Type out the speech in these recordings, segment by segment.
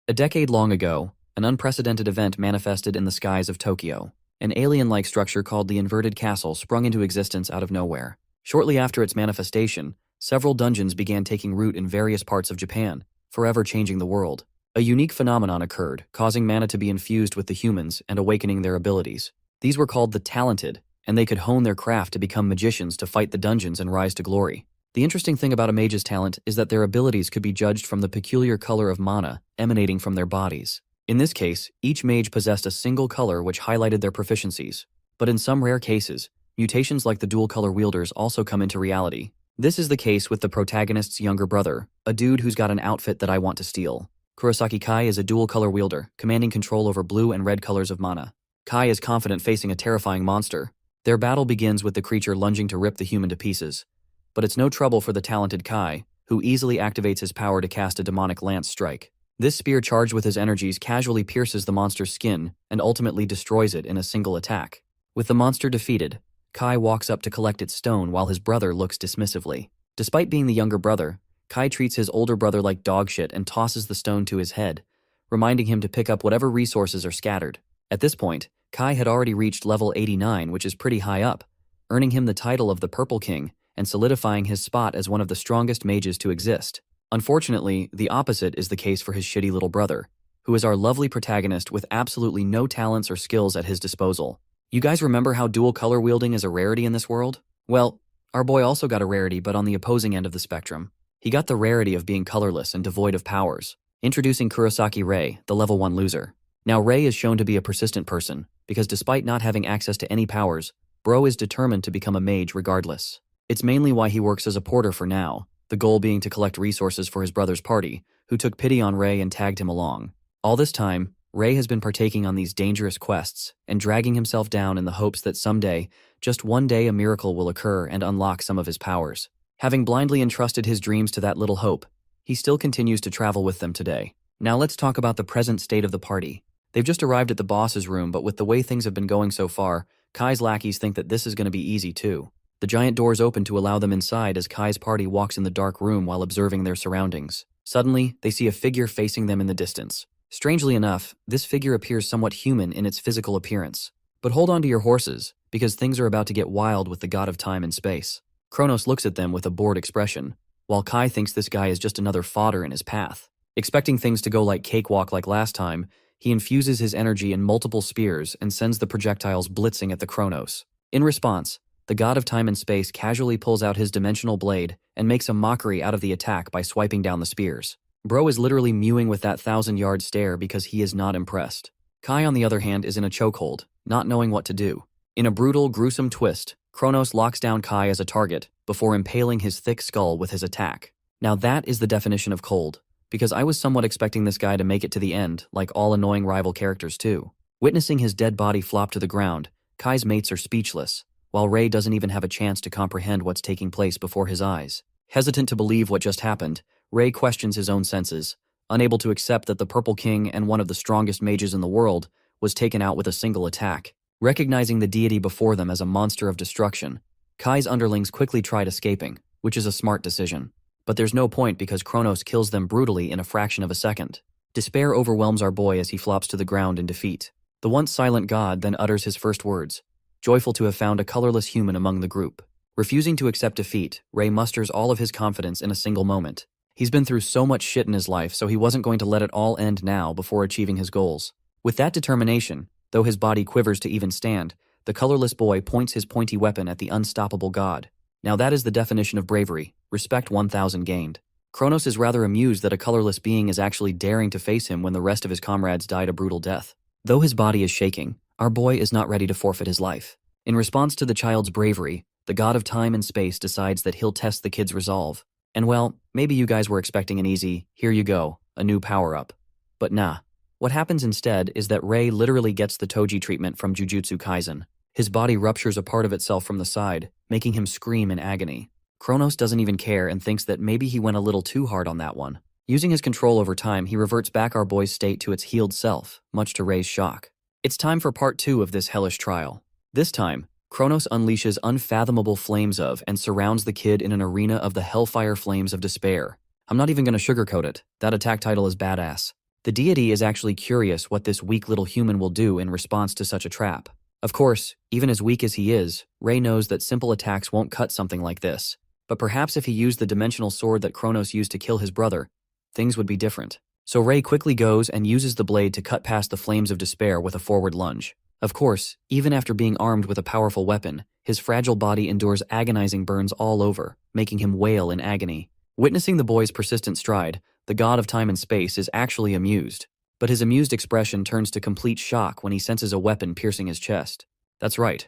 A decade long ago, an unprecedented event manifested in the skies of Tokyo. An alien-like structure called the Inverted Castle sprung into existence out of nowhere. Shortly after its manifestation, several dungeons began taking root in various parts of Japan, forever changing the world. A unique phenomenon occurred, causing mana to be infused with the humans and awakening their abilities. These were called the Talented, and they could hone their craft to become magicians to fight the dungeons and rise to glory. The interesting thing about a mage's talent is that their abilities could be judged from the peculiar color of mana emanating from their bodies. In this case, each mage possessed a single color which highlighted their proficiencies. But in some rare cases, mutations like the dual-color wielders also come into reality. This is the case with the protagonist's younger brother, a dude who's got an outfit that I want to steal. Kurosaki Kai is a dual-color wielder, commanding control over blue and red colors of mana. Kai is confident facing a terrifying monster. Their battle begins with the creature lunging to rip the human to pieces. But it's no trouble for the talented Kai, who easily activates his power to cast a demonic lance strike. This spear charged with his energies casually pierces the monster's skin and ultimately destroys it in a single attack. With the monster defeated, Kai walks up to collect its stone while his brother looks dismissively. Despite being the younger brother, Kai treats his older brother like dog shit and tosses the stone to his head, reminding him to pick up whatever resources are scattered. At this point, Kai had already reached level 89, which is pretty high up, earning him the title of the Purple King and solidifying his spot as one of the strongest mages to exist. Unfortunately, the opposite is the case for his shitty little brother, who is our lovely protagonist with absolutely no talents or skills at his disposal. You guys remember how dual color wielding is a rarity in this world? Well, our boy also got a rarity, but on the opposing end of the spectrum. He got the rarity of being colorless and devoid of powers. Introducing Kurosaki Rei, the level 1 loser. Now Rei is shown to be a persistent person, because despite not having access to any powers, bro is determined to become a mage regardless. It's mainly why he works as a porter for now, the goal being to collect resources for his brother's party, who took pity on Rei and tagged him along. All this time, Rei has been partaking on these dangerous quests and dragging himself down in the hopes that someday, just one day, a miracle will occur and unlock some of his powers. Having blindly entrusted his dreams to that little hope, he still continues to travel with them today. Now let's talk about the present state of the party. They've just arrived at the boss's room, but with the way things have been going so far, Kai's lackeys think that this is going to be easy too. The giant doors open to allow them inside as Kai's party walks in the dark room while observing their surroundings. Suddenly, they see a figure facing them in the distance. Strangely enough, this figure appears somewhat human in its physical appearance. But hold on to your horses, because things are about to get wild with the god of time and space. Kronos looks at them with a bored expression, while Kai thinks this guy is just another fodder in his path. Expecting things to go like cakewalk like last time, he infuses his energy in multiple spears and sends the projectiles blitzing at the Kronos. In response, the god of time and space casually pulls out his dimensional blade and makes a mockery out of the attack by swiping down the spears. Bro is literally mewing with that 1,000-yard stare because he is not impressed. Kai, on the other hand, is in a chokehold, not knowing what to do. In a brutal, gruesome twist, Kronos locks down Kai as a target before impaling his thick skull with his attack. Now that is the definition of cold, because I was somewhat expecting this guy to make it to the end, like all annoying rival characters too. Witnessing his dead body flop to the ground, Kai's mates are speechless, while Rei doesn't even have a chance to comprehend what's taking place before his eyes. Hesitant to believe what just happened, Rei questions his own senses, unable to accept that the Purple King and one of the strongest mages in the world was taken out with a single attack. Recognizing the deity before them as a monster of destruction, Kai's underlings quickly tried escaping, which is a smart decision. But there's no point because Kronos kills them brutally in a fraction of a second. Despair overwhelms our boy as he flops to the ground in defeat. The once silent god then utters his first words, joyful to have found a colorless human among the group. Refusing to accept defeat, Rei musters all of his confidence in a single moment. He's been through so much shit in his life, so he wasn't going to let it all end now before achieving his goals. With that determination, though his body quivers to even stand, the colorless boy points his pointy weapon at the unstoppable god. Now that is the definition of bravery, respect 1,000 gained. Kronos is rather amused that a colorless being is actually daring to face him when the rest of his comrades died a brutal death. Though his body is shaking, our boy is not ready to forfeit his life. In response to the child's bravery, the god of time and space decides that he'll test the kid's resolve. And well, maybe you guys were expecting an easy, here you go, a new power-up. But nah. What happens instead is that Rei literally gets the Toji treatment from Jujutsu Kaisen. His body ruptures a part of itself from the side, making him scream in agony. Kronos doesn't even care and thinks that maybe he went a little too hard on that one. Using his control over time, he reverts back our boy's state to its healed self, much to Rei's shock. It's time for part 2 of this hellish trial. This time, Kronos unleashes unfathomable flames of and surrounds the kid in an arena of the hellfire flames of despair. I'm not even going to sugarcoat it. That attack title is badass. The deity is actually curious what this weak little human will do in response to such a trap. Of course, even as weak as he is, Ray knows that simple attacks won't cut something like this. But perhaps if he used the dimensional sword that Kronos used to kill his brother, things would be different. So Ray quickly goes and uses the blade to cut past the flames of despair with a forward lunge. Of course, even after being armed with a powerful weapon, his fragile body endures agonizing burns all over, making him wail in agony. Witnessing the boy's persistent stride, the god of time and space is actually amused. But his amused expression turns to complete shock when he senses a weapon piercing his chest. That's right.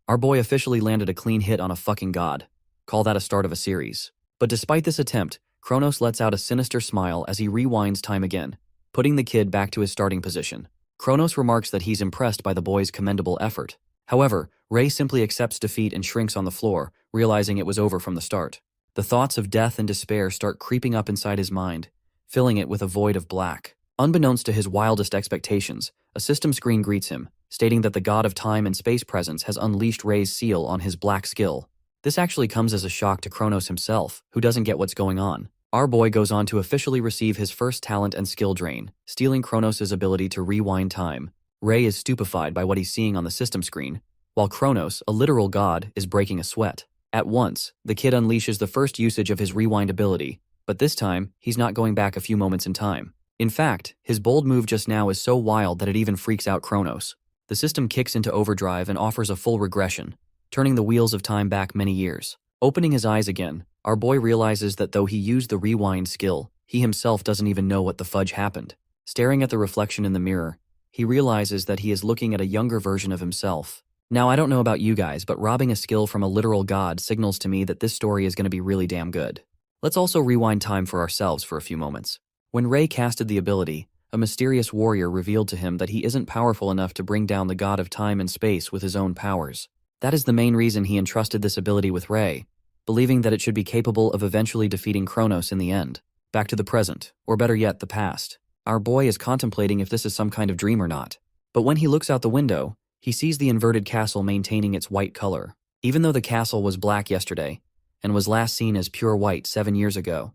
Our boy officially landed a clean hit on a fucking god. Call that a start of a series. But despite this attempt, Kronos lets out a sinister smile as he rewinds time again, putting the kid back to his starting position. Kronos remarks that he's impressed by the boy's commendable effort. However, Ray simply accepts defeat and shrinks on the floor, realizing it was over from the start. The thoughts of death and despair start creeping up inside his mind, filling it with a void of black. Unbeknownst to his wildest expectations, a system screen greets him, stating that the god of time and space presence has unleashed Ray's seal on his black skill. This actually comes as a shock to Kronos himself, who doesn't get what's going on. Our boy goes on to officially receive his first talent and skill drain, stealing Kronos' ability to rewind time. Ray is stupefied by what he's seeing on the system screen, while Kronos, a literal god, is breaking a sweat. At once, the kid unleashes the first usage of his rewind ability, but this time, he's not going back a few moments in time. In fact, his bold move just now is so wild that it even freaks out Kronos. The system kicks into overdrive and offers a full regression, turning the wheels of time back many years. Opening his eyes again, our boy realizes that though he used the rewind skill, he himself doesn't even know what the fudge happened. Staring at the reflection in the mirror, he realizes that he is looking at a younger version of himself. Now, I don't know about you guys, but robbing a skill from a literal god signals to me that this story is going to be really damn good. Let's also rewind time for ourselves for a few moments. When Ray casted the ability, a mysterious warrior revealed to him that he isn't powerful enough to bring down the god of time and space with his own powers. That is the main reason he entrusted this ability with Ray, believing that it should be capable of eventually defeating Kronos in the end. Back to the present, or better yet, the past. Our boy is contemplating if this is some kind of dream or not. But when he looks out the window, he sees the inverted castle maintaining its white color. Even though the castle was black yesterday, and was last seen as pure white 7 years ago,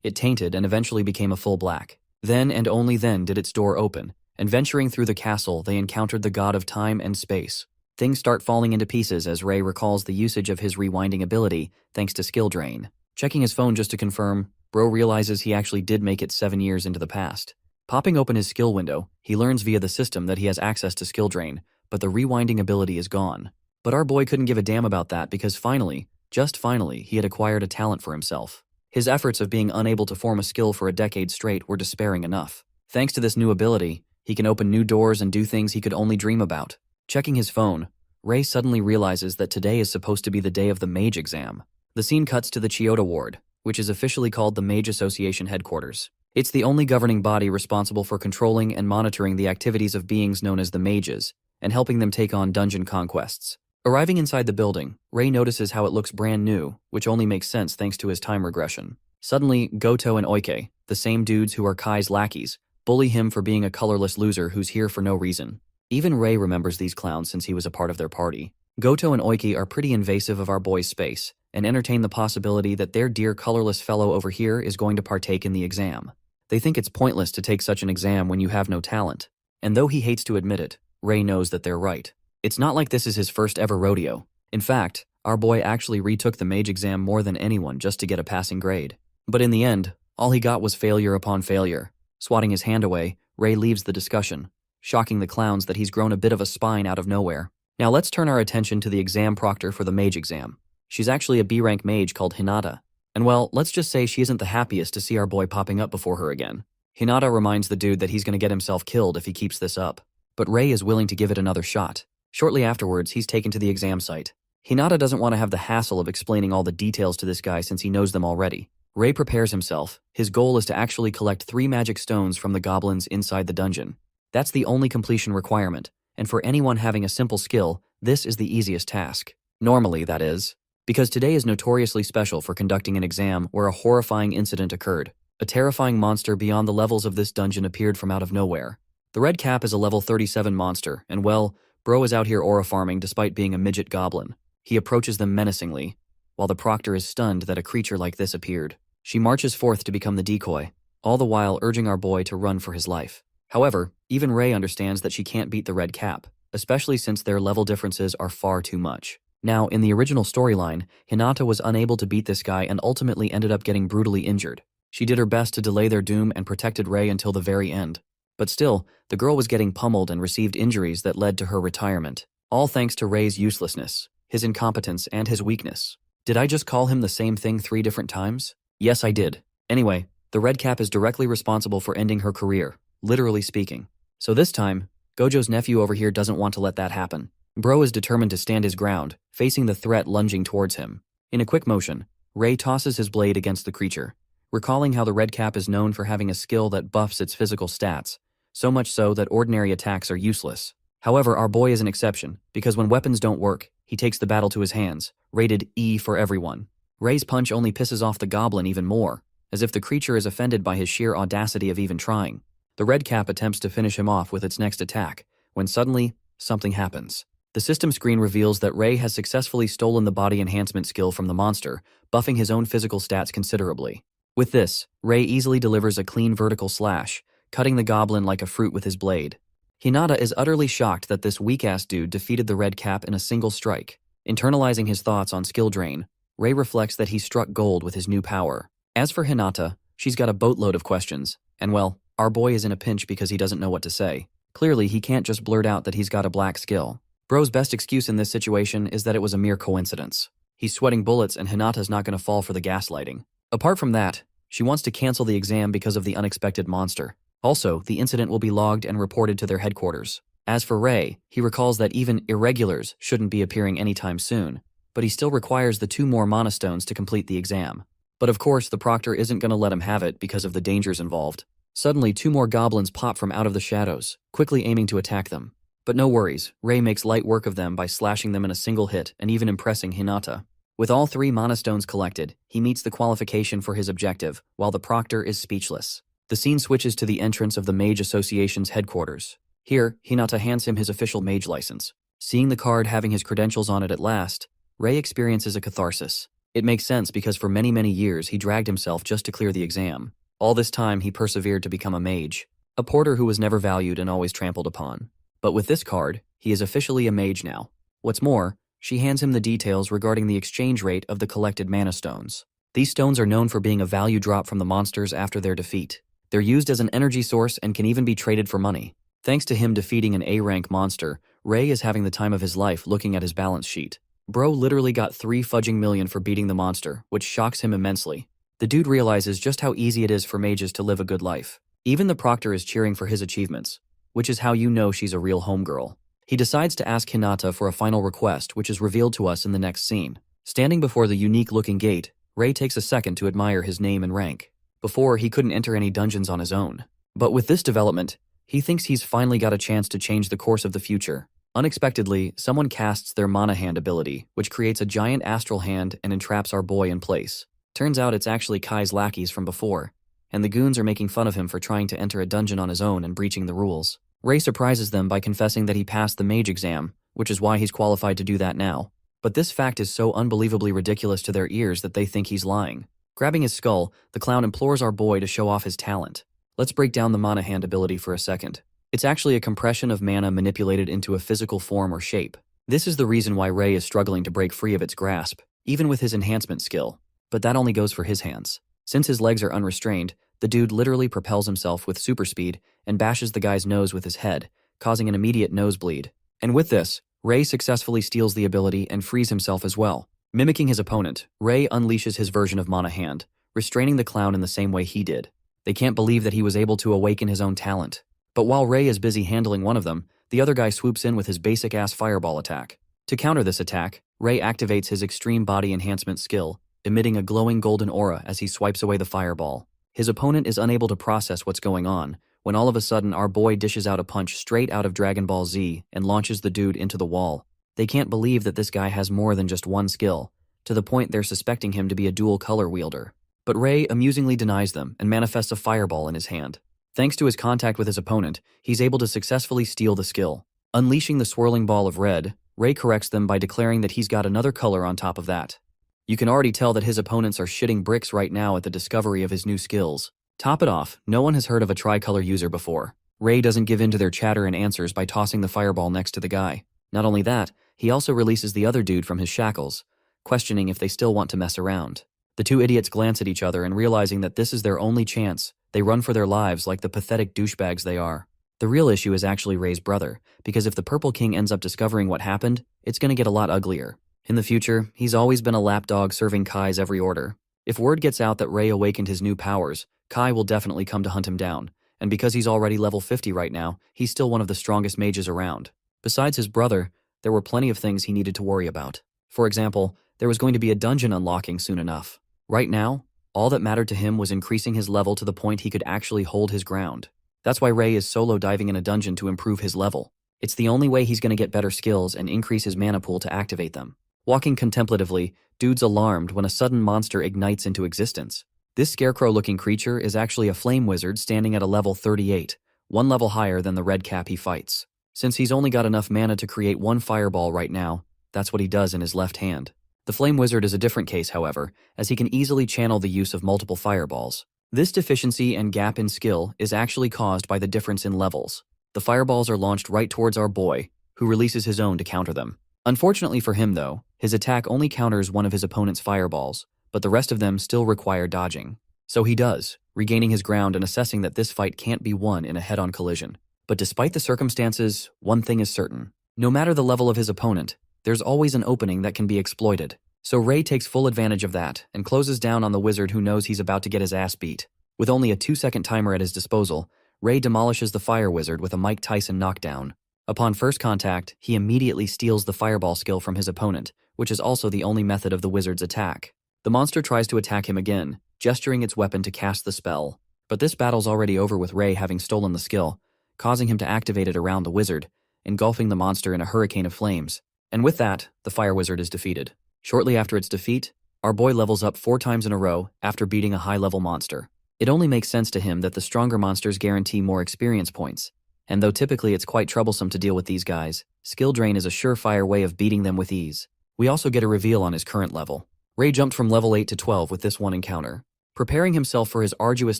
it tainted and eventually became a full black. Then and only then did its door open, and venturing through the castle, they encountered the god of time and space. Things start falling into pieces as Ray recalls the usage of his rewinding ability thanks to skill drain. Checking his phone just to confirm, Bro realizes he actually did make it 7 years into the past. Popping open his skill window, he learns via the system that he has access to skill drain, but the rewinding ability is gone. But our boy couldn't give a damn about that because finally, just finally, he had acquired a talent for himself. His efforts of being unable to form a skill for a decade straight were despairing enough. Thanks to this new ability, he can open new doors and do things he could only dream about. Checking his phone, Ray suddenly realizes that today is supposed to be the day of the Mage exam. The scene cuts to the Chiyoda Ward, which is officially called the Mage Association headquarters. It's the only governing body responsible for controlling and monitoring the activities of beings known as the Mages, and helping them take on dungeon conquests. Arriving inside the building, Ray notices how it looks brand new, which only makes sense thanks to his time regression. Suddenly, Goto and Oike, the same dudes who are Kai's lackeys, bully him for being a colorless loser who's here for no reason. Even Ray remembers these clowns since he was a part of their party. Goto and Oiki are pretty invasive of our boy's space, and entertain the possibility that their dear colorless fellow over here is going to partake in the exam. They think it's pointless to take such an exam when you have no talent. And though he hates to admit it, Ray knows that they're right. It's not like this is his first ever rodeo. In fact, our boy actually retook the Mage exam more than anyone just to get a passing grade. But in the end, all he got was failure upon failure. Swatting his hand away, Ray leaves the discussion, shocking the clowns that he's grown a bit of a spine out of nowhere. Now let's turn our attention to the exam proctor for the Mage exam. She's actually a B-rank mage called Hinata. And well, let's just say she isn't the happiest to see our boy popping up before her again. Hinata reminds the dude that he's going to get himself killed if he keeps this up. But Ray is willing to give it another shot. Shortly afterwards, he's taken to the exam site. Hinata doesn't want to have the hassle of explaining all the details to this guy since he knows them already. Ray prepares himself. His goal is to actually collect 3 magic stones from the goblins inside the dungeon. That's the only completion requirement, and for anyone having a simple skill, this is the easiest task. Normally, that is. Because today is notoriously special for conducting an exam where a horrifying incident occurred. A terrifying monster beyond the levels of this dungeon appeared from out of nowhere. The Red Cap is a level 37 monster, and well, Bro is out here aura farming despite being a midget goblin. He approaches them menacingly, while the proctor is stunned that a creature like this appeared. She marches forth to become the decoy, all the while urging our boy to run for his life. However, even Rei understands that she can't beat the red cap, especially since their level differences are far too much. Now, in the original storyline, Hinata was unable to beat this guy and ultimately ended up getting brutally injured. She did her best to delay their doom and protected Rei until the very end. But still, the girl was getting pummeled and received injuries that led to her retirement. All thanks to Rei's uselessness, his incompetence, and his weakness. Did I just call him the same thing 3 different times? Yes, I did. Anyway, the red cap is directly responsible for ending her career, literally speaking. So this time, Gojo's nephew over here doesn't want to let that happen. Bro is determined to stand his ground, facing the threat lunging towards him. In a quick motion, Rei tosses his blade against the creature, recalling how the red cap is known for having a skill that buffs its physical stats, so much so that ordinary attacks are useless. However, our boy is an exception, because when weapons don't work, he takes the battle to his hands, rated E for everyone. Rei's punch only pisses off the goblin even more, as if the creature is offended by his sheer audacity of even trying. The red cap attempts to finish him off with its next attack, when suddenly, something happens. The system screen reveals that Rei has successfully stolen the body enhancement skill from the monster, buffing his own physical stats considerably. With this, Rei easily delivers a clean vertical slash, cutting the goblin like a fruit with his blade. Hinata is utterly shocked that this weak-ass dude defeated the red cap in a single strike. Internalizing his thoughts on skill drain, Rei reflects that he struck gold with his new power. As for Hinata, she's got a boatload of questions, and well, our boy is in a pinch because he doesn't know what to say. Clearly, he can't just blurt out that he's got a black skill. Bro's best excuse in this situation is that it was a mere coincidence. He's sweating bullets and Hinata's not going to fall for the gaslighting. Apart from that, she wants to cancel the exam because of the unexpected monster. Also, the incident will be logged and reported to their headquarters. As for Rei, he recalls that even irregulars shouldn't be appearing anytime soon, but he still requires the 2 more mana stones to complete the exam. But of course, the proctor isn't going to let him have it because of the dangers involved. Suddenly, 2 more goblins pop from out of the shadows, quickly aiming to attack them. But no worries, Rei makes light work of them by slashing them in a single hit and even impressing Hinata. With all 3 mana stones collected, he meets the qualification for his objective, while the proctor is speechless. The scene switches to the entrance of the Mage Association's headquarters. Here, Hinata hands him his official mage license. Seeing the card having his credentials on it at last, Rei experiences a catharsis. It makes sense because for many years he dragged himself just to clear the exam. All this time he persevered to become a mage, a porter who was never valued and always trampled upon. But with this card, he is officially a mage now. What's more, she hands him the details regarding the exchange rate of the collected mana stones. These stones are known for being a value drop from the monsters after their defeat. They're used as an energy source and can even be traded for money. Thanks to him defeating an A-rank monster, Rei is having the time of his life looking at his balance sheet. Bro literally got 3 fudging million for beating the monster, which shocks him immensely. The dude realizes just how easy it is for mages to live a good life. Even the proctor is cheering for his achievements, which is how you know she's a real homegirl. He decides to ask Hinata for a final request, which is revealed to us in the next scene. Standing before the unique-looking gate, Rei takes a second to admire his name and rank. Before, he couldn't enter any dungeons on his own. But with this development, he thinks he's finally got a chance to change the course of the future. Unexpectedly, someone casts their Mana Hand ability, which creates a giant astral hand and entraps our boy in place. Turns out it's actually Kai's lackeys from before, and the goons are making fun of him for trying to enter a dungeon on his own and breaching the rules. Rei surprises them by confessing that he passed the mage exam, which is why he's qualified to do that now. But this fact is so unbelievably ridiculous to their ears that they think he's lying. Grabbing his skull, the clown implores our boy to show off his talent. Let's break down the Mana Hand ability for a second. It's actually a compression of mana manipulated into a physical form or shape. This is the reason why Rei is struggling to break free of its grasp, even with his enhancement skill. But that only goes for his hands. Since his legs are unrestrained, the dude literally propels himself with super speed and bashes the guy's nose with his head, causing an immediate nosebleed. And with this, Rei successfully steals the ability and frees himself as well. Mimicking his opponent, Rei unleashes his version of Mana Hand, restraining the clown in the same way he did. They can't believe that he was able to awaken his own talent. But while Rei is busy handling one of them, the other guy swoops in with his basic-ass fireball attack. To counter this attack, Rei activates his extreme body enhancement skill, emitting a glowing golden aura as he swipes away the fireball. His opponent is unable to process what's going on, when all of a sudden our boy dishes out a punch straight out of Dragon Ball Z and launches the dude into the wall. They can't believe that this guy has more than just one skill, to the point they're suspecting him to be a dual color wielder. But Rei amusingly denies them and manifests a fireball in his hand. Thanks to his contact with his opponent, he's able to successfully steal the skill. Unleashing the swirling ball of red, Rei corrects them by declaring that he's got another color on top of that. You can already tell that his opponents are shitting bricks right now at the discovery of his new skills. Top it off, no one has heard of a tricolor user before. Ray doesn't give in to their chatter and answers by tossing the fireball next to the guy. Not only that, he also releases the other dude from his shackles, questioning if they still want to mess around. The two idiots glance at each other and realizing that this is their only chance, they run for their lives like the pathetic douchebags they are. The real issue is actually Ray's brother, because if the Purple King ends up discovering what happened, it's gonna get a lot uglier. In the future, he's always been a lapdog serving Kai's every order. If word gets out that Ray awakened his new powers, Kai will definitely come to hunt him down, and because he's already level 50 right now, he's still one of the strongest mages around. Besides his brother, there were plenty of things he needed to worry about. For example, there was going to be a dungeon unlocking soon enough. Right now, all that mattered to him was increasing his level to the point he could actually hold his ground. That's why Ray is solo diving in a dungeon to improve his level. It's the only way he's going to get better skills and increase his mana pool to activate them. Walking contemplatively, dude's alarmed when a sudden monster ignites into existence. This scarecrow-looking creature is actually a flame wizard standing at a level 38, one level higher than the red cap he fights. Since he's only got enough mana to create one fireball right now, that's what he does in his left hand. The flame wizard is a different case, however, as he can easily channel the use of multiple fireballs. This deficiency and gap in skill is actually caused by the difference in levels. The fireballs are launched right towards our boy, who releases his own to counter them. Unfortunately for him though, his attack only counters one of his opponent's fireballs, but the rest of them still require dodging. So he does, regaining his ground and assessing that this fight can't be won in a head-on collision. But despite the circumstances, one thing is certain. No matter the level of his opponent, there's always an opening that can be exploited. So Ray takes full advantage of that and closes down on the wizard who knows he's about to get his ass beat. With only a 2-second timer at his disposal, Ray demolishes the fire wizard with a Mike Tyson knockdown. Upon first contact, he immediately steals the fireball skill from his opponent, which is also the only method of the wizard's attack. The monster tries to attack him again, gesturing its weapon to cast the spell. But this battle's already over with Ray having stolen the skill, causing him to activate it around the wizard, engulfing the monster in a hurricane of flames. And with that, the fire wizard is defeated. Shortly after its defeat, our boy levels up 4 times in a row after beating a high-level monster. It only makes sense to him that the stronger monsters guarantee more experience points, and though typically it's quite troublesome to deal with these guys, skill drain is a surefire way of beating them with ease. We also get a reveal on his current level. Ray jumped from level 8 to 12 with this one encounter. Preparing himself for his arduous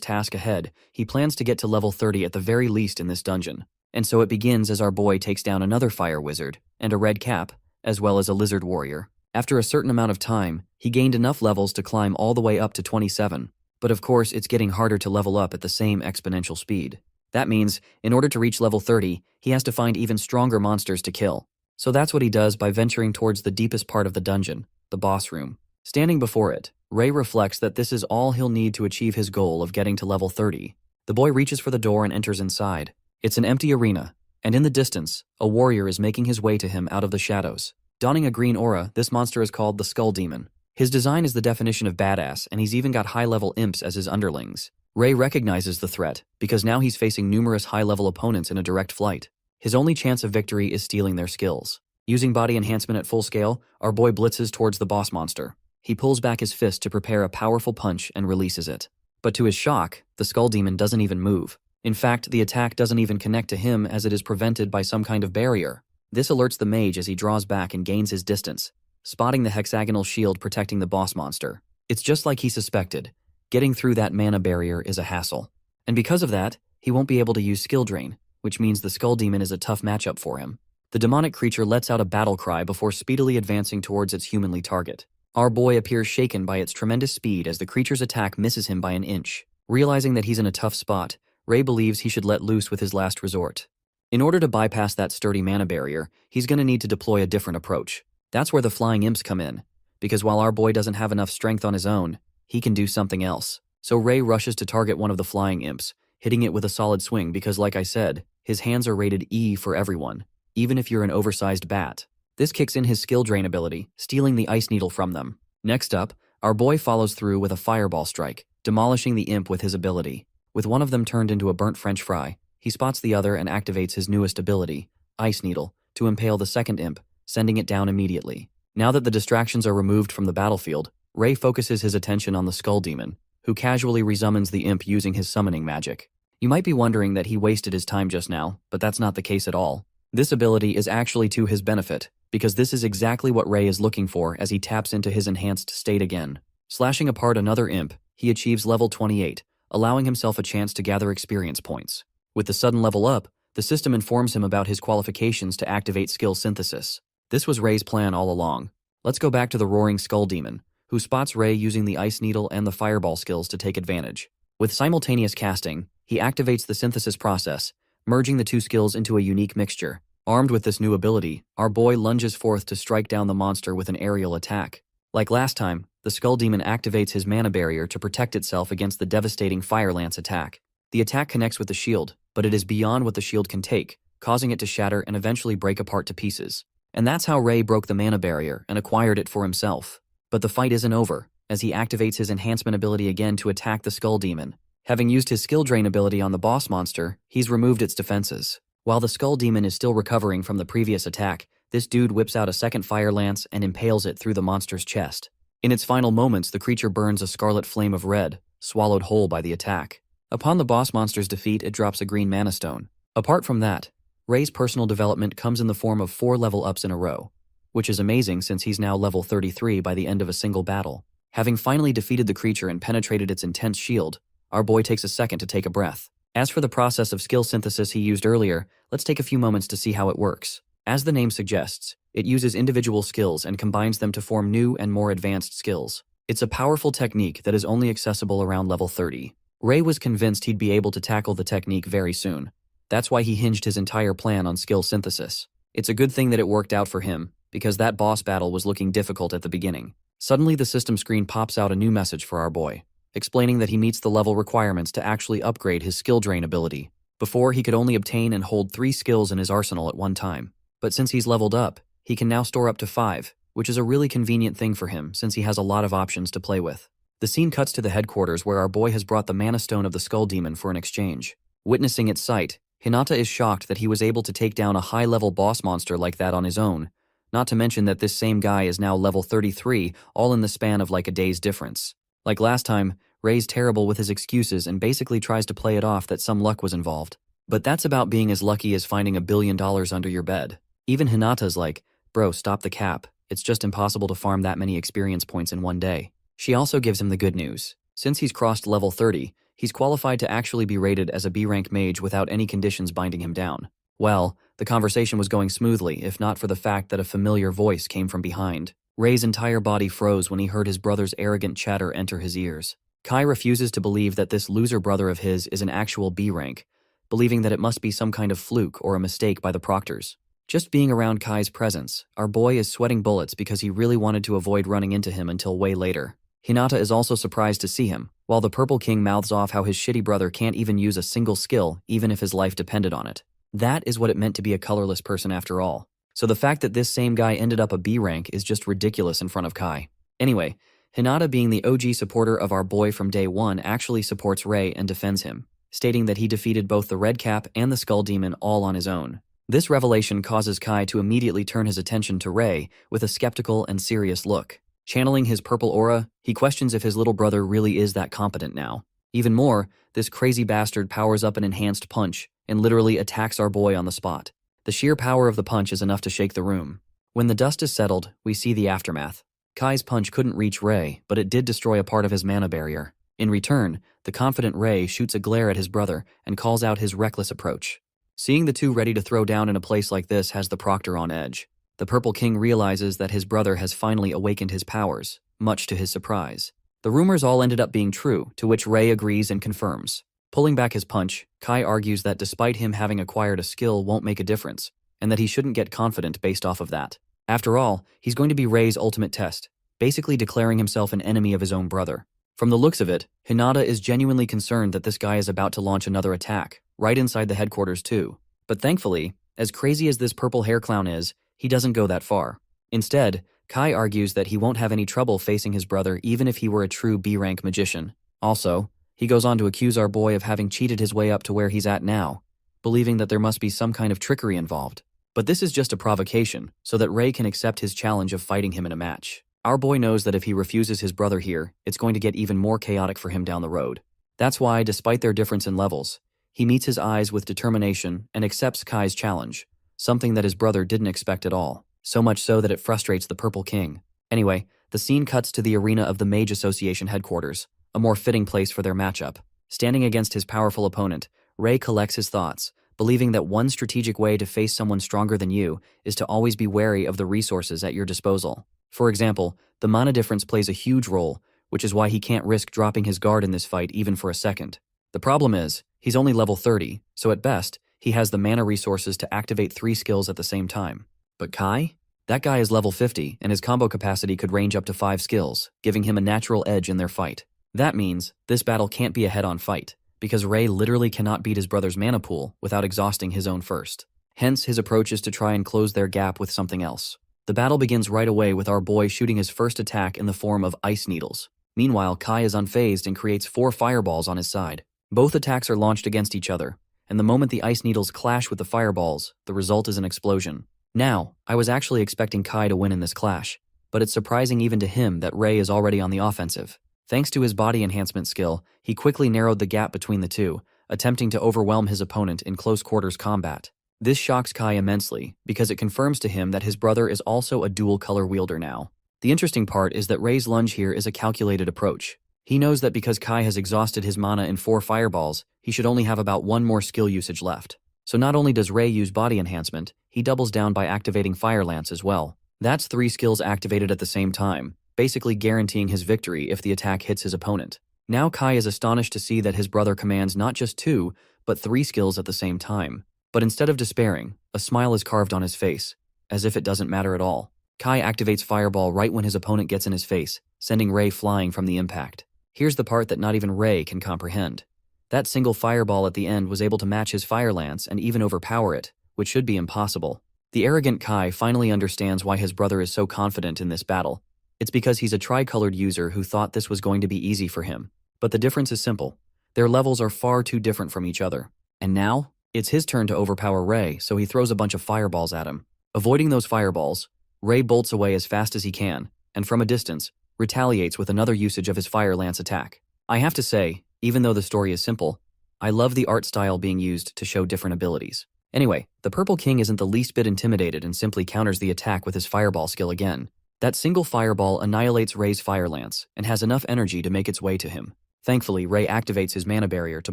task ahead, he plans to get to level 30 at the very least in this dungeon. And so it begins as our boy takes down another fire wizard, and a red cap, as well as a lizard warrior. After a certain amount of time, he gained enough levels to climb all the way up to 27. But of course, it's getting harder to level up at the same exponential speed. That means, in order to reach level 30, he has to find even stronger monsters to kill. So that's what he does by venturing towards the deepest part of the dungeon, the boss room. Standing before it, Ray reflects that this is all he'll need to achieve his goal of getting to level 30. The boy reaches for the door and enters inside. It's an empty arena, and in the distance, a warrior is making his way to him out of the shadows. Donning a green aura, this monster is called the Skull Demon. His design is the definition of badass, and he's even got high-level imps as his underlings. Ray recognizes the threat, because now he's facing numerous high-level opponents in a direct flight. His only chance of victory is stealing their skills. Using body enhancement at full scale, our boy blitzes towards the boss monster. He pulls back his fist to prepare a powerful punch and releases it. But to his shock, the Skull Demon doesn't even move. In fact, the attack doesn't even connect to him as it is prevented by some kind of barrier. This alerts the mage as he draws back and gains his distance, spotting the hexagonal shield protecting the boss monster. It's just like he suspected. Getting through that mana barrier is a hassle. And because of that, he won't be able to use skill drain, which means the Skull Demon is a tough matchup for him. The demonic creature lets out a battle cry before speedily advancing towards its humanly target. Our boy appears shaken by its tremendous speed as the creature's attack misses him by an inch. Realizing that he's in a tough spot, Ray believes he should let loose with his last resort. In order to bypass that sturdy mana barrier, he's going to need to deploy a different approach. That's where the flying imps come in, because while our boy doesn't have enough strength on his own, he can do something else. So Ray rushes to target one of the flying imps, hitting it with a solid swing because, like I said, his hands are rated E for everyone, even if you're an oversized bat. This kicks in his skill drain ability, stealing the ice needle from them. Next up, our boy follows through with a fireball strike, demolishing the imp with his ability. With one of them turned into a burnt French fry, he spots the other and activates his newest ability, Ice Needle, to impale the second imp, sending it down immediately. Now that the distractions are removed from the battlefield, Ray focuses his attention on the Skull Demon, who casually resummons the imp using his summoning magic. You might be wondering that he wasted his time just now, but that's not the case at all. This ability is actually to his benefit, because this is exactly what Ray is looking for as he taps into his enhanced state again. Slashing apart another imp, he achieves level 28, allowing himself a chance to gather experience points. With the sudden level up, the system informs him about his qualifications to activate skill synthesis. This was Rei's plan all along. Let's go back to the Roaring Skull Demon, who spots Rei using the Ice Needle and the Fireball skills to take advantage. With simultaneous casting, he activates the synthesis process, merging the two skills into a unique mixture. Armed with this new ability, our boy lunges forth to strike down the monster with an aerial attack. Like last time, the Skull Demon activates his mana barrier to protect itself against the devastating Fire Lance attack. The attack connects with the shield, but it is beyond what the shield can take, causing it to shatter and eventually break apart to pieces. And that's how Rei broke the mana barrier and acquired it for himself. But the fight isn't over, as he activates his enhancement ability again to attack the Skull Demon. Having used his skill drain ability on the boss monster, he's removed its defenses. While the Skull Demon is still recovering from the previous attack, this dude whips out a second Fire Lance and impales it through the monster's chest. In its final moments, the creature burns a scarlet flame of red, swallowed whole by the attack. Upon the boss monster's defeat, it drops a green mana stone. Apart from that, Rei's personal development comes in the form of 4 level ups in a row, which is amazing since he's now level 33 by the end of a single battle. Having finally defeated the creature and penetrated its intense shield, our boy takes a second to take a breath. As for the process of skill synthesis he used earlier, let's take a few moments to see how it works. As the name suggests, it uses individual skills and combines them to form new and more advanced skills. It's a powerful technique that is only accessible around level 30. Rei was convinced he'd be able to tackle the technique very soon. That's why he hinged his entire plan on skill synthesis. It's a good thing that it worked out for him, because that boss battle was looking difficult at the beginning. Suddenly the system screen pops out a new message for our boy, explaining that he meets the level requirements to actually upgrade his skill drain ability. Before, he could only obtain and hold 3 skills in his arsenal at one time. But since he's leveled up, he can now store up to 5, which is a really convenient thing for him since he has a lot of options to play with. The scene cuts to the headquarters where our boy has brought the Mana Stone of the Skull Demon for an exchange. Witnessing its sight, Hinata is shocked that he was able to take down a high-level boss monster like that on his own, not to mention that this same guy is now level 33, all in the span of like a day's difference. Like last time, Rei's terrible with his excuses and basically tries to play it off that some luck was involved. But that's about being as lucky as finding $1 billion under your bed. Even Hinata's like, bro, stop the cap. It's just impossible to farm that many experience points in one day. She also gives him the good news. Since he's crossed level 30, he's qualified to actually be rated as a B-rank mage without any conditions binding him down. Well, the conversation was going smoothly, if not for the fact that a familiar voice came from behind. Rei's entire body froze when he heard his brother's arrogant chatter enter his ears. Kai refuses to believe that this loser brother of his is an actual B-rank, believing that it must be some kind of fluke or a mistake by the proctors. Just being around Kai's presence, our boy is sweating bullets because he really wanted to avoid running into him until way later. Hinata is also surprised to see him, while the Purple King mouths off how his shitty brother can't even use a single skill even if his life depended on it. That is what it meant to be a colorless person after all. So the fact that this same guy ended up a B rank is just ridiculous in front of Kai. Anyway, Hinata, being the OG supporter of our boy from day one, actually supports Rei and defends him, stating that he defeated both the Red Cap and the Skull Demon all on his own. This revelation causes Kai to immediately turn his attention to Rei with a skeptical and serious look. Channeling his purple aura, he questions if his little brother really is that competent now. Even more, this crazy bastard powers up an enhanced punch and literally attacks our boy on the spot. The sheer power of the punch is enough to shake the room. When the dust is settled, we see the aftermath. Kai's punch couldn't reach Rei, but it did destroy a part of his mana barrier. In return, the confident Rei shoots a glare at his brother and calls out his reckless approach. Seeing the two ready to throw down in a place like this has the proctor on edge. The Purple King realizes that his brother has finally awakened his powers, much to his surprise. The rumors all ended up being true, to which Rei agrees and confirms. Pulling back his punch, Kai argues that despite him having acquired a skill won't make a difference, and that he shouldn't get confident based off of that. After all, he's going to be Rei's ultimate test, basically declaring himself an enemy of his own brother. From the looks of it, Hinata is genuinely concerned that this guy is about to launch another attack, right inside the headquarters too. But thankfully, as crazy as this purple hair clown is, he doesn't go that far. Instead, Kai argues that he won't have any trouble facing his brother even if he were a true B-rank magician. Also, he goes on to accuse our boy of having cheated his way up to where he's at now, believing that there must be some kind of trickery involved. But this is just a provocation, so that Rei can accept his challenge of fighting him in a match. Our boy knows that if he refuses his brother here, it's going to get even more chaotic for him down the road. That's why, despite their difference in levels, he meets his eyes with determination and accepts Kai's challenge, something that his brother didn't expect at all, so much so that it frustrates the Purple King. Anyway, the scene cuts to the arena of the Mage Association headquarters, a more fitting place for their matchup. Standing against his powerful opponent, Ray collects his thoughts, believing that one strategic way to face someone stronger than you is to always be wary of the resources at your disposal. For example, the mana difference plays a huge role, which is why he can't risk dropping his guard in this fight even for a second. The problem is, he's only level 30, so at best, he has the mana resources to activate 3 skills at the same time. But Kai? That guy is level 50, and his combo capacity could range up to 5 skills, giving him a natural edge in their fight. That means, this battle can't be a head-on fight, because Ray literally cannot beat his brother's mana pool without exhausting his own first. Hence, his approach is to try and close their gap with something else. The battle begins right away with our boy shooting his first attack in the form of ice needles. Meanwhile, Kai is unfazed and creates 4 fireballs on his side. Both attacks are launched against each other, and the moment the ice needles clash with the fireballs, the result is an explosion. Now, I was actually expecting Kai to win in this clash, but it's surprising even to him that Ray is already on the offensive. Thanks to his body enhancement skill, he quickly narrowed the gap between the two, attempting to overwhelm his opponent in close quarters combat. This shocks Kai immensely, because it confirms to him that his brother is also a dual-color wielder now. The interesting part is that Ray's lunge here is a calculated approach. He knows that because Kai has exhausted his mana in 4 fireballs, he should only have about 1 more skill usage left. So not only does Ray use body enhancement, he doubles down by activating Fire Lance as well. That's 3 skills activated at the same time, basically guaranteeing his victory if the attack hits his opponent. Now Kai is astonished to see that his brother commands not just 2, but 3 skills at the same time. But instead of despairing, a smile is carved on his face, as if it doesn't matter at all. Kai activates Fireball right when his opponent gets in his face, sending Ray flying from the impact. Here's the part that not even Ray can comprehend. That single fireball at the end was able to match his Fire Lance and even overpower it, which should be impossible. The arrogant Kai finally understands why his brother is so confident in this battle. It's because he's a tricolored user who thought this was going to be easy for him. But the difference is simple. Their levels are far too different from each other. And now, it's his turn to overpower Ray, so he throws a bunch of fireballs at him. Avoiding those fireballs, Ray bolts away as fast as he can, and from a distance, retaliates with another usage of his Fire Lance attack. I have to say, even though the story is simple, I love the art style being used to show different abilities. Anyway, the Purple King isn't the least bit intimidated and simply counters the attack with his Fireball skill again. That single fireball annihilates Ray's Fire Lance and has enough energy to make its way to him. Thankfully, Ray activates his mana barrier to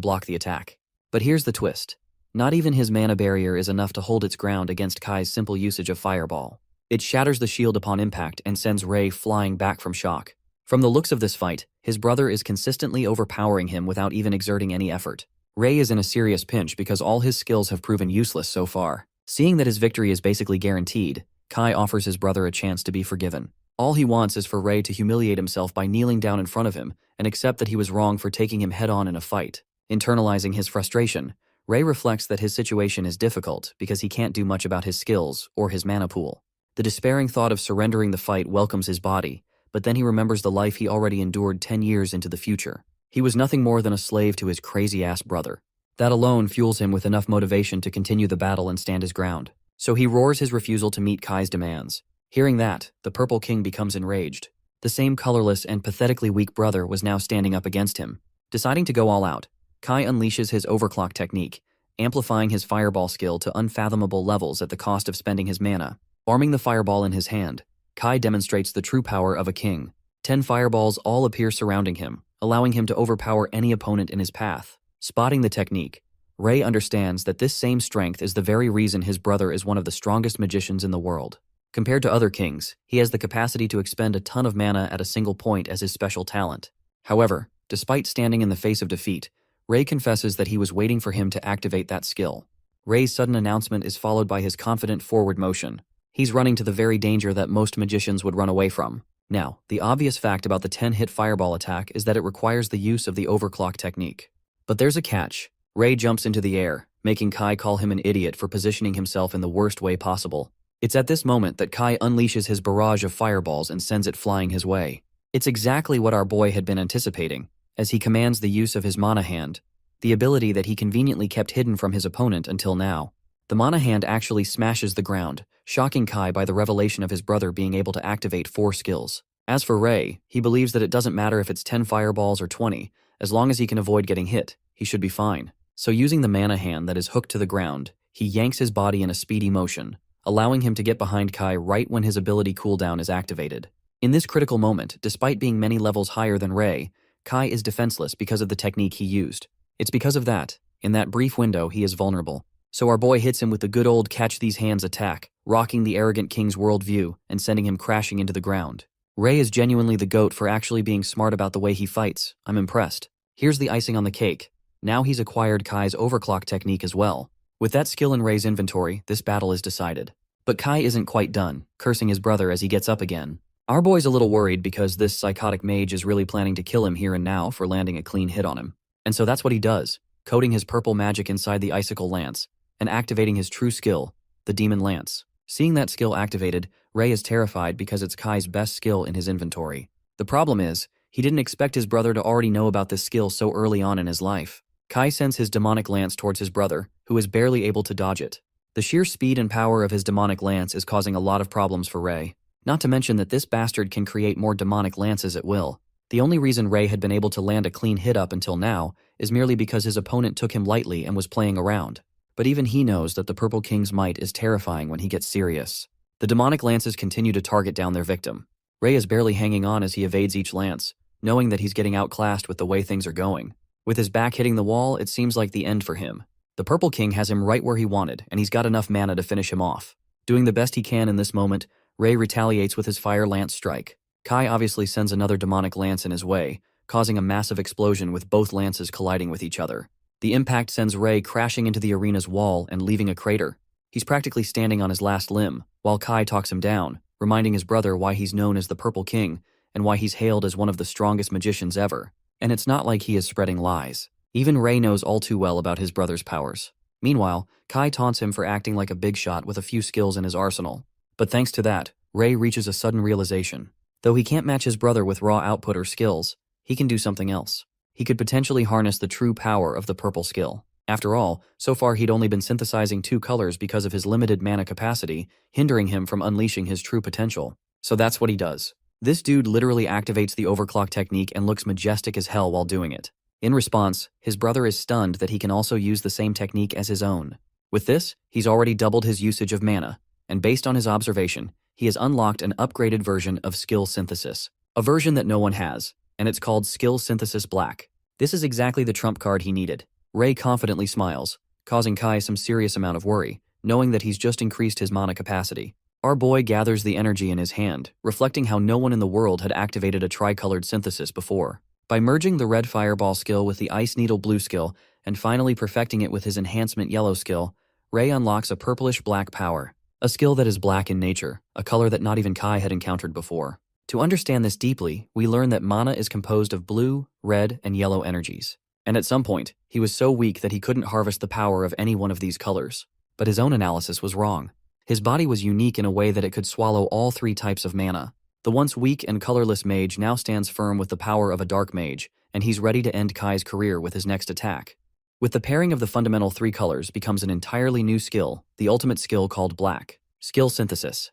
block the attack. But here's the twist. Not even his mana barrier is enough to hold its ground against Kai's simple usage of Fireball. It shatters the shield upon impact and sends Ray flying back from shock. From the looks of this fight, his brother is consistently overpowering him without even exerting any effort. Ray is in a serious pinch because all his skills have proven useless so far. Seeing that his victory is basically guaranteed, Kai offers his brother a chance to be forgiven. All he wants is for Ray to humiliate himself by kneeling down in front of him and accept that he was wrong for taking him head-on in a fight. Internalizing his frustration, Ray reflects that his situation is difficult because he can't do much about his skills or his mana pool. The despairing thought of surrendering the fight welcomes his body, but then he remembers the life he already endured 10 years into the future. He was nothing more than a slave to his crazy-ass brother. That alone fuels him with enough motivation to continue the battle and stand his ground. So he roars his refusal to meet Kai's demands. Hearing that, the Purple King becomes enraged. The same colorless and pathetically weak brother was now standing up against him. Deciding to go all out, Kai unleashes his overclock technique, amplifying his fireball skill to unfathomable levels at the cost of spending his mana. Arming the fireball in his hand, Kai demonstrates the true power of a king. 10 fireballs all appear surrounding him, allowing him to overpower any opponent in his path. Spotting the technique, Ray understands that this same strength is the very reason his brother is one of the strongest magicians in the world. Compared to other kings, he has the capacity to expend a ton of mana at a single point as his special talent. However, despite standing in the face of defeat, Ray confesses that he was waiting for him to activate that skill. Ray's sudden announcement is followed by his confident forward motion. He's running to the very danger that most magicians would run away from. Now, the obvious fact about the 10-hit fireball attack is that it requires the use of the overclock technique. But there's a catch. Ray jumps into the air, making Kai call him an idiot for positioning himself in the worst way possible. It's at this moment that Kai unleashes his barrage of fireballs and sends it flying his way. It's exactly what our boy had been anticipating, as he commands the use of his mana hand, the ability that he conveniently kept hidden from his opponent until now. The mana hand actually smashes the ground, shocking Kai by the revelation of his brother being able to activate 4 skills. As for Ray, he believes that it doesn't matter if it's 10 fireballs or 20, as long as he can avoid getting hit, he should be fine. So using the mana hand that is hooked to the ground, he yanks his body in a speedy motion, allowing him to get behind Kai right when his ability cooldown is activated. In this critical moment, despite being many levels higher than Ray, Kai is defenseless because of the technique he used. It's because of that, in that brief window, he is vulnerable. So our boy hits him with the good old catch these hands attack, rocking the arrogant king's worldview and sending him crashing into the ground. Ray is genuinely the GOAT for actually being smart about the way he fights. I'm impressed. Here's the icing on the cake. Now he's acquired Kai's overclock technique as well. With that skill in Ray's inventory, this battle is decided. But Kai isn't quite done, cursing his brother as he gets up again. Our boy's a little worried because this psychotic mage is really planning to kill him here and now for landing a clean hit on him. And so that's what he does, coating his purple magic inside the icicle lance and activating his true skill, the demon lance. Seeing that skill activated, Ray is terrified because it's Kai's best skill in his inventory. The problem is, he didn't expect his brother to already know about this skill so early on in his life. Kai sends his demonic lance towards his brother, who is barely able to dodge it. The sheer speed and power of his demonic lance is causing a lot of problems for Ray. Not to mention that this bastard can create more demonic lances at will. The only reason Ray had been able to land a clean hit up until now is merely because his opponent took him lightly and was playing around. But even he knows that the Purple King's might is terrifying when he gets serious. The demonic lances continue to target down their victim. Ray is barely hanging on as he evades each lance, knowing that he's getting outclassed with the way things are going. With his back hitting the wall, it seems like the end for him. The Purple King has him right where he wanted, and he's got enough mana to finish him off. Doing the best he can in this moment, Ray retaliates with his fire lance strike. Kai obviously sends another demonic lance in his way, causing a massive explosion with both lances colliding with each other. The impact sends Ray crashing into the arena's wall and leaving a crater. He's practically standing on his last limb, while Kai talks him down, reminding his brother why he's known as the Purple King and why he's hailed as one of the strongest magicians ever. And it's not like he is spreading lies. Even Ray knows all too well about his brother's powers. Meanwhile, Kai taunts him for acting like a big shot with a few skills in his arsenal. But thanks to that, Ray reaches a sudden realization. Though he can't match his brother with raw output or skills, he can do something else. He could potentially harness the true power of the purple skill. After all, so far he'd only been synthesizing 2 colors because of his limited mana capacity, hindering him from unleashing his true potential. So that's what he does. This dude literally activates the overclock technique and looks majestic as hell while doing it. In response, his brother is stunned that he can also use the same technique as his own. With this, he's already doubled his usage of mana, and based on his observation, he has unlocked an upgraded version of Skill Synthesis. A version that no one has, and it's called Skill Synthesis Black. This is exactly the trump card he needed. Ray confidently smiles, causing Kai some serious amount of worry, knowing that he's just increased his mana capacity. Our boy gathers the energy in his hand, reflecting how no one in the world had activated a tricolored synthesis before. By merging the red fireball skill with the ice needle blue skill, and finally perfecting it with his enhancement yellow skill, Ray unlocks a purplish black power. A skill that is black in nature, a color that not even Kai had encountered before. To understand this deeply, we learn that mana is composed of blue, red, and yellow energies. And at some point, he was so weak that he couldn't harvest the power of any one of these colors. But his own analysis was wrong. His body was unique in a way that it could swallow all 3 types of mana. The once weak and colorless mage now stands firm with the power of a Dark Mage, and he's ready to end Kai's career with his next attack. With the pairing of the fundamental 3 colors becomes an entirely new skill, the ultimate skill called Black. Skill Synthesis.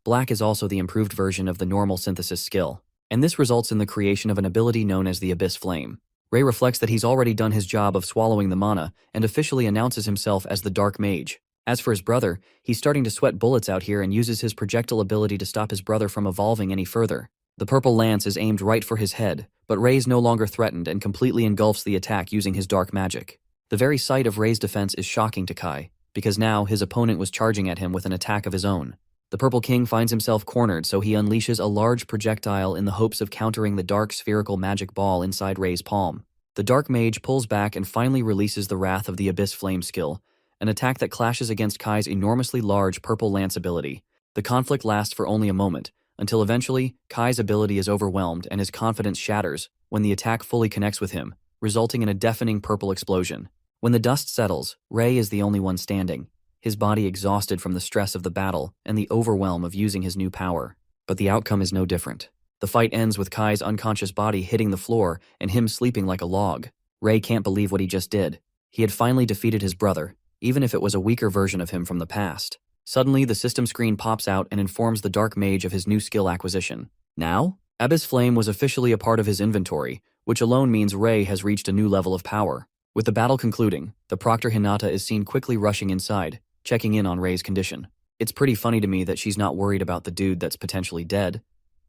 Black is also the improved version of the normal synthesis skill, and this results in the creation of an ability known as the Abyss Flame. Ray reflects that he's already done his job of swallowing the mana and officially announces himself as the Dark Mage. As for his brother, he's starting to sweat bullets out here and uses his projectile ability to stop his brother from evolving any further. The purple lance is aimed right for his head, but Ray's no longer threatened and completely engulfs the attack using his dark magic. The very sight of Ray's defense is shocking to Kai, because now his opponent was charging at him with an attack of his own. The Purple King finds himself cornered, so he unleashes a large projectile in the hopes of countering the dark spherical magic ball inside Ray's palm. The Dark Mage pulls back and finally releases the Wrath of the Abyss Flame skill, an attack that clashes against Kai's enormously large purple lance ability. The conflict lasts for only a moment, until eventually, Kai's ability is overwhelmed and his confidence shatters when the attack fully connects with him, resulting in a deafening purple explosion. When the dust settles, Ray is the only one standing, his body exhausted from the stress of the battle and the overwhelm of using his new power. But the outcome is no different. The fight ends with Kai's unconscious body hitting the floor and him sleeping like a log. Ray can't believe what he just did. He had finally defeated his brother, even if it was a weaker version of him from the past. Suddenly, the system screen pops out and informs the Dark Mage of his new skill acquisition. Now, Abyss Flame was officially a part of his inventory, which alone means Ray has reached a new level of power. With the battle concluding, the Proctor Hinata is seen quickly rushing inside, checking in on Ray's condition. It's pretty funny to me that she's not worried about the dude that's potentially dead,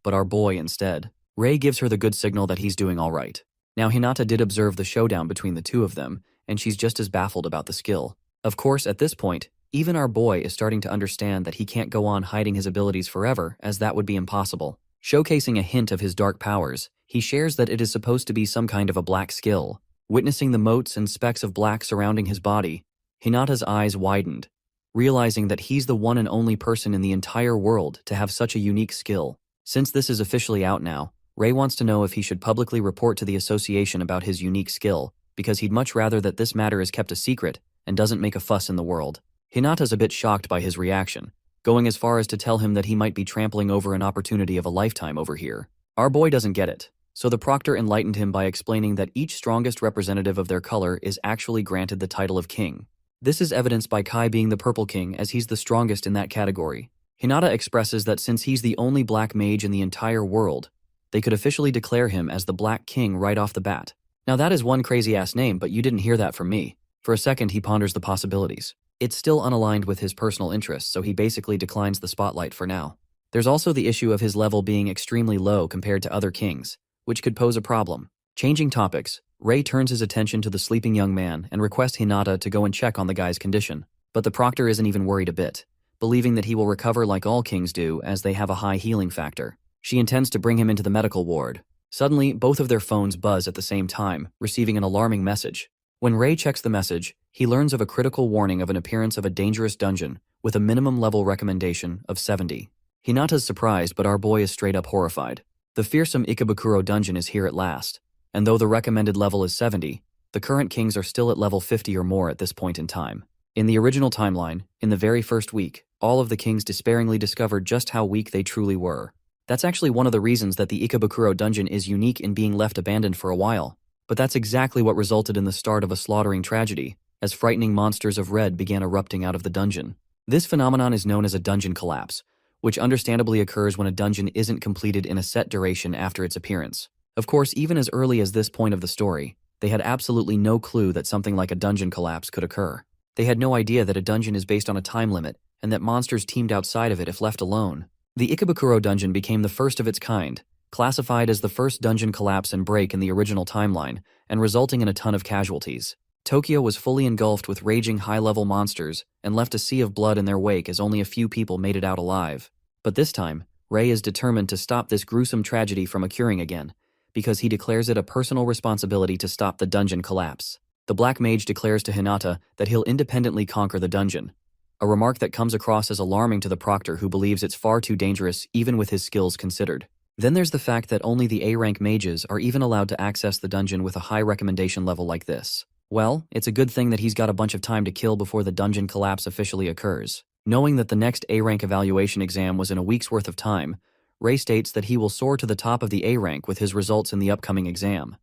but our boy instead. Ray gives her the good signal that he's doing all right. Now Hinata did observe the showdown between the two of them, and she's just as baffled about the skill. Of course, at this point, even our boy is starting to understand that he can't go on hiding his abilities forever, as that would be impossible. Showcasing a hint of his dark powers, he shares that it is supposed to be some kind of a black skill. Witnessing the motes and specks of black surrounding his body, Hinata's eyes widened, realizing that he's the one and only person in the entire world to have such a unique skill. Since this is officially out now, Ray wants to know if he should publicly report to the association about his unique skill, because he'd much rather that this matter is kept a secret and doesn't make a fuss in the world. Hinata's a bit shocked by his reaction, going as far as to tell him that he might be trampling over an opportunity of a lifetime over here. Our boy doesn't get it, so the proctor enlightened him by explaining that each strongest representative of their color is actually granted the title of king. This is evidenced by Kai being the purple king, as he's the strongest in that category. Hinata expresses that since he's the only black mage in the entire world, they could officially declare him as the Black King right off the bat. Now that is one crazy-ass name, but you didn't hear that from me. For a second, he ponders the possibilities. It's still unaligned with his personal interests, so he basically declines the spotlight for now. There's also the issue of his level being extremely low compared to other kings, which could pose a problem. Changing topics, Ray turns his attention to the sleeping young man and requests Hinata to go and check on the guy's condition. But the proctor isn't even worried a bit, believing that he will recover like all kings do, as they have a high healing factor. She intends to bring him into the medical ward. Suddenly, both of their phones buzz at the same time, receiving an alarming message. When Ray checks the message, he learns of a critical warning of an appearance of a dangerous dungeon with a minimum level recommendation of 70. Hinata's surprised, but our boy is straight up horrified. The fearsome Ikebukuro dungeon is here at last, and though the recommended level is 70, the current kings are still at level 50 or more at this point in time. In the original timeline, in the very first week, all of the kings despairingly discovered just how weak they truly were. That's actually one of the reasons that the Ikebukuro dungeon is unique in being left abandoned for a while. But that's exactly what resulted in the start of a slaughtering tragedy, as frightening monsters of red began erupting out of the dungeon. This phenomenon is known as a dungeon collapse, which understandably occurs when a dungeon isn't completed in a set duration after its appearance. Of course, even as early as this point of the story, they had absolutely no clue that something like a dungeon collapse could occur. They had no idea that a dungeon is based on a time limit, and that monsters teemed outside of it if left alone. The Ikebukuro dungeon became the first of its kind, classified as the first dungeon collapse and break in the original timeline, and resulting in a ton of casualties. Tokyo was fully engulfed with raging high-level monsters and left a sea of blood in their wake as only a few people made it out alive. But this time, Ray is determined to stop this gruesome tragedy from occurring again, because he declares it a personal responsibility to stop the dungeon collapse. The Black Mage declares to Hinata that he'll independently conquer the dungeon, a remark that comes across as alarming to the proctor, who believes it's far too dangerous even with his skills considered. Then there's the fact that only the A-rank mages are even allowed to access the dungeon with a high recommendation level like this. Well, it's a good thing that he's got a bunch of time to kill before the dungeon collapse officially occurs. Knowing that the next A-rank evaluation exam was in a week's worth of time, Ray states that he will soar to the top of the A-rank with his results in the upcoming exam.